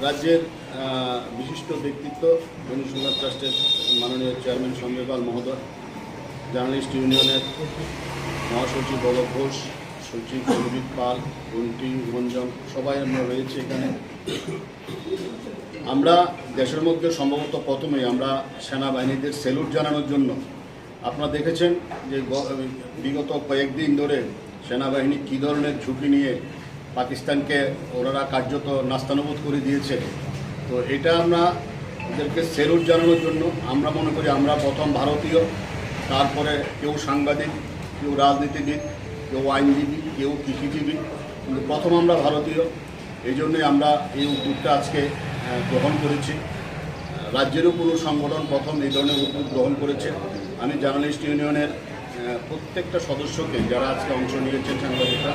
রাজ্যের বিশিষ্ট ব্যক্তিত্ব জনসংঘাত ট্রাস্টের মাননীয় চেয়ারম্যান সঞ্জয় পাল মহোদয়, জার্নালিস্ট ইউনিয়নের মহাসচিব বলক ঘোষ, সচিব অভিজিৎ পাল, বন্টি রঞ্জন, সবাই আমরা রয়েছে এখানে। আমরা দেশের মধ্যে সম্ভবত প্রথমেই আমরা সেনাবাহিনীদের স্যালুট জানানোর জন্য, আপনারা দেখেছেন যে বিগত কয়েকদিন ধরে সেনাবাহিনী কী ধরনের ঝুঁকি নিয়ে পাকিস্তানকে ওনারা কার্যত নাস্তানুবোধ করে দিয়েছে। তো এটা আমরা ওদেরকে স্যালুট জানানোর জন্য আমরা মনে করি আমরা প্রথম ভারতীয়, তারপরে কেউ সাংবাদিক, কেউ রাজনীতিবিদ, কেউ আইনজীবী, কেউ কৃষিজীবী, কিন্তু প্রথম আমরা ভারতীয়। এই জন্যই আমরা এই উদ্যোগটা আজকে গ্রহণ করেছি। রাজ্যেরও কোনো সংগঠন প্রথম এই ধরনের উদ্যোগ গ্রহণ করেছে। আমি জার্নালিস্ট ইউনিয়নের প্রত্যেকটা সদস্যকে, যারা আজকে অংশ নিয়েছেন সাংবাদিকরা,